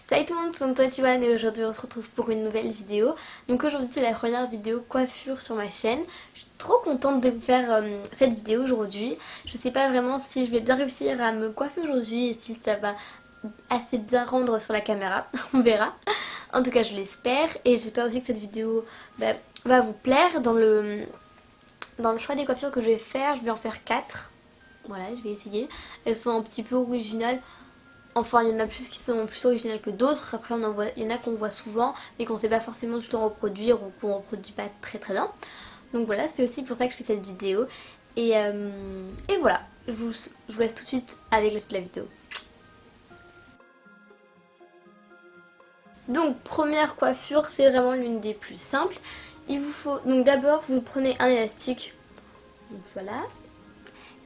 Salut tout le monde, c'est Antoine et aujourd'hui on se retrouve pour une nouvelle vidéo. Donc aujourd'hui c'est la première vidéo coiffure sur ma chaîne. Je suis trop contente de vous faire cette vidéo aujourd'hui. Je sais pas vraiment si je vais bien réussir à me coiffer aujourd'hui et si ça va assez bien rendre sur la caméra. On verra. En tout cas je l'espère et j'espère aussi que cette vidéo va vous plaire. Dans le choix des coiffures que je vais faire, je vais en faire 4. Voilà, je vais essayer. Elles sont un petit peu originales. Enfin, il y en a plus qui sont plus originales que d'autres. Après, il y en a qu'on voit souvent, mais qu'on ne sait pas forcément tout le temps reproduire ou qu'on ne reproduit pas très très bien. Donc voilà, c'est aussi pour ça que je fais cette vidéo. Et voilà, je vous laisse tout de suite avec la suite de la vidéo. Donc, première coiffure, c'est vraiment l'une des plus simples. Il vous faut, donc d'abord, vous prenez un élastique. Donc voilà.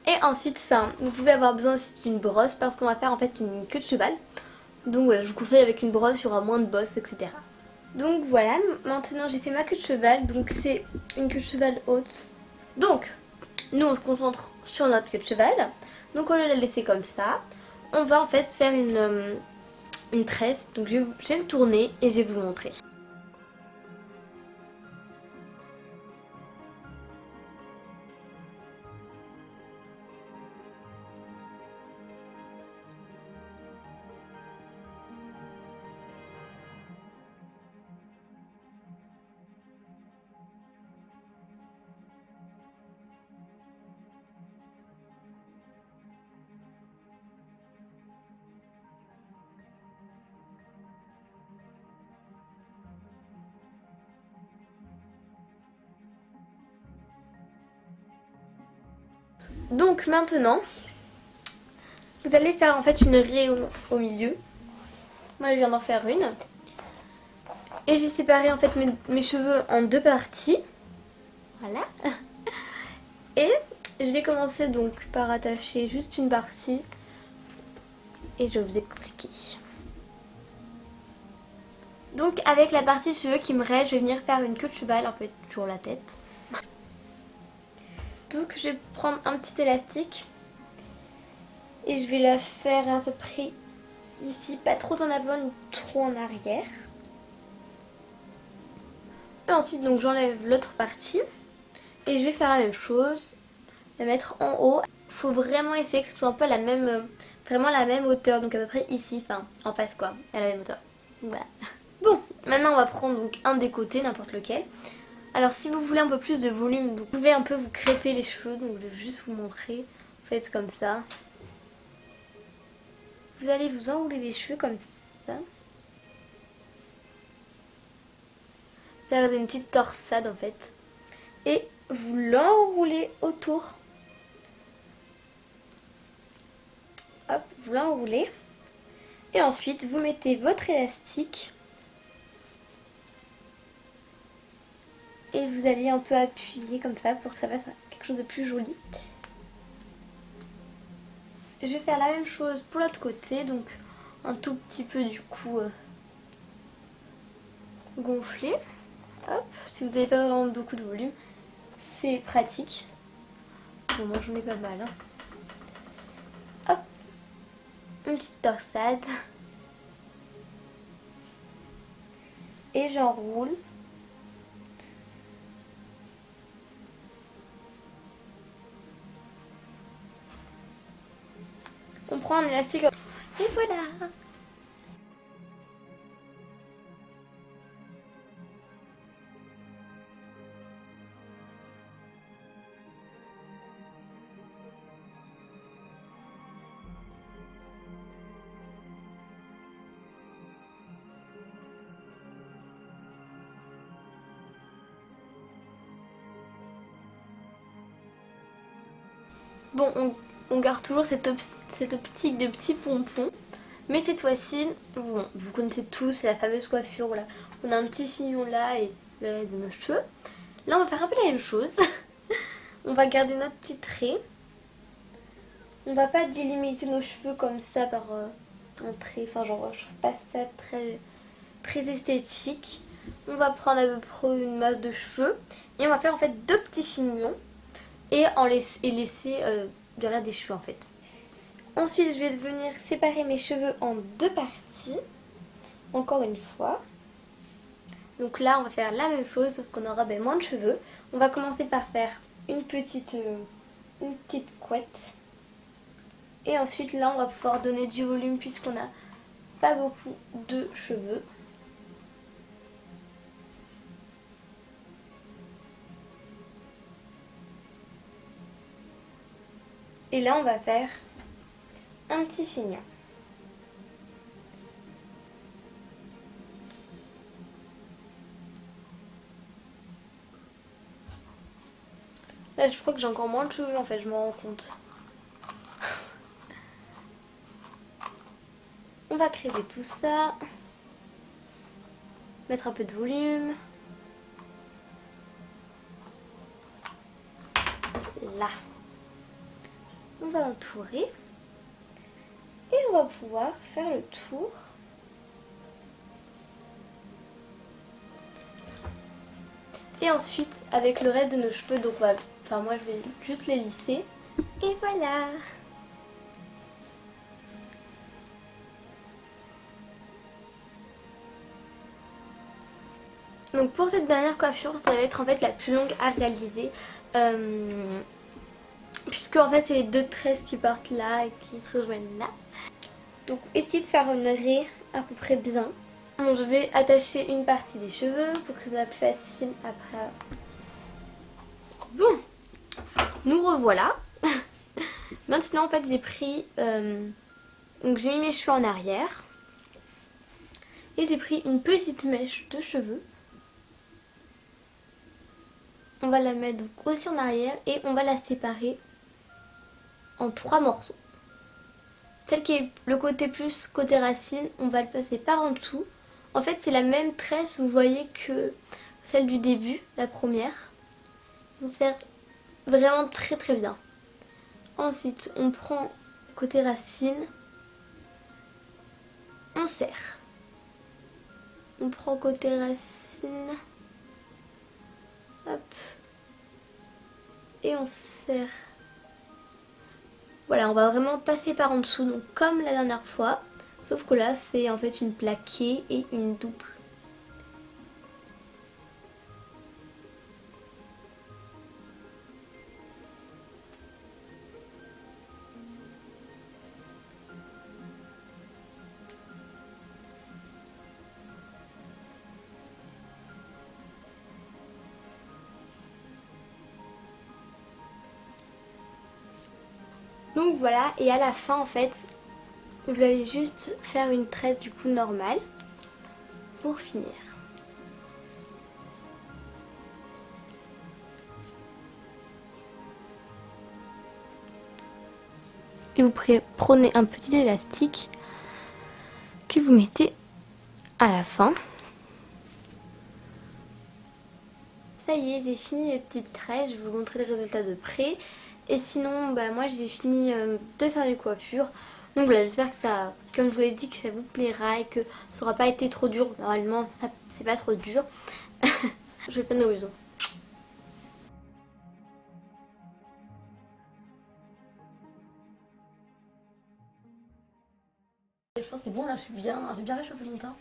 Et ensuite, vous pouvez avoir besoin aussi d'une brosse parce qu'on va faire en fait une queue de cheval. Donc voilà, je vous conseille avec une brosse, il y aura moins de bosses, etc. Donc voilà, maintenant j'ai fait ma queue de cheval, donc c'est une queue de cheval haute. Donc, nous on se concentre sur notre queue de cheval. Donc au lieu de la laisser comme ça, on va en fait faire une tresse. Donc je vais me tourner et je vais vous montrer. Donc maintenant, vous allez faire en fait une raie au milieu. Moi je viens d'en faire une. Et j'ai séparé en fait mes cheveux en deux parties. Voilà. Et je vais commencer donc par attacher juste une partie. Et je vais vous expliquer. Donc avec la partie cheveux qui me reste, je vais venir faire une queue de cheval en fait sur la tête. Donc je vais prendre un petit élastique. Et je vais la faire à peu près ici, pas trop en avant ni trop en arrière. Et ensuite donc j'enlève l'autre partie. Et je vais faire la même chose, la mettre en haut. Il faut vraiment essayer que ce soit un peu vraiment la même hauteur, donc à peu près ici, enfin en face quoi, à la même hauteur. Voilà. Bon, maintenant on va prendre donc un des côtés, n'importe lequel. Alors si vous voulez un peu plus de volume, donc vous pouvez un peu vous crêper les cheveux, donc je vais juste vous montrer. Vous faites comme ça. Vous allez vous enrouler les cheveux comme ça. Faire une petite torsade en fait. Et vous l'enroulez autour. Hop, vous l'enroulez. Et ensuite, vous mettez votre élastique. Et vous allez un peu appuyer comme ça pour que ça fasse quelque chose de plus joli. Je vais faire la même chose pour l'autre côté. Donc un tout petit peu du coup gonflé. Hop, si vous n'avez pas vraiment beaucoup de volume, c'est pratique. Bon, moi j'en ai pas mal. Hop, une petite torsade. Et j'enroule. On prend un élastique et voilà. Bon, on garde toujours cette optique de petits pompons. Mais cette fois-ci, bon, vous connaissez tous, c'est la fameuse coiffure. Voilà. On a un petit chignon là et le reste de nos cheveux. Là, on va faire un peu la même chose. On va garder notre petit trait. On va pas délimiter nos cheveux comme ça par un trait. Enfin, genre, je trouve pas ça très esthétique. On va prendre à peu près une masse de cheveux. Et on va faire en fait deux petits chignons. Et laisser du reste des cheveux en fait. Ensuite je vais venir séparer mes cheveux en deux parties. encore une fois. Donc là on va faire la même chose sauf qu'on aura moins de cheveux. On va commencer par faire une petite couette. Et ensuite là on va pouvoir donner du volume puisqu'on n'a pas beaucoup de cheveux. Et là on va faire un petit chignon. Là je crois que j'ai encore moins de cheveux en fait, je m'en rends compte. On va crêper tout ça. Mettre un peu de volume. Là. On va entourer. Et on va pouvoir faire le tour. Et ensuite, avec le reste de nos cheveux, donc moi je vais juste les lisser. Et voilà! Donc pour cette dernière coiffure, ça va être en fait la plus longue à réaliser. Puisque en fait c'est les deux tresses qui partent là et qui se rejoignent là. Donc essayez de faire une raie à peu près bien. Bon, je vais attacher une partie des cheveux pour que ce soit plus facile après. Bon, nous revoilà. Maintenant en fait j'ai pris... donc j'ai mis mes cheveux en arrière. Et j'ai pris une petite mèche de cheveux. On va la mettre donc aussi en arrière et on va la séparer en 3 morceaux. Celle qui est le côté plus côté racine, on va le passer par en dessous. En fait c'est la même tresse, vous voyez, que celle du début, la première. On serre vraiment très très bien. Ensuite on prend côté racine, on serre. On prend côté racine, hop, et on serre. Voilà, on va vraiment passer par en dessous, donc comme la dernière fois, sauf que là c'est en fait une plaquée et une double. Donc voilà, et à la fin en fait, vous allez juste faire une tresse du coup normale pour finir. Et vous prenez un petit élastique que vous mettez à la fin. Ça y est, j'ai fini mes petites tresses, je vais vous montrer le résultat de près. Et sinon, moi j'ai fini de faire mes coiffures. Donc voilà, j'espère que ça, comme je vous l'ai dit, que ça vous plaira et que ça n'aura pas été trop dur. Normalement, ça c'est pas trop dur. Je vais pas de raison. Je pense que c'est bon, là je suis bien, j'ai bien réchauffé longtemps.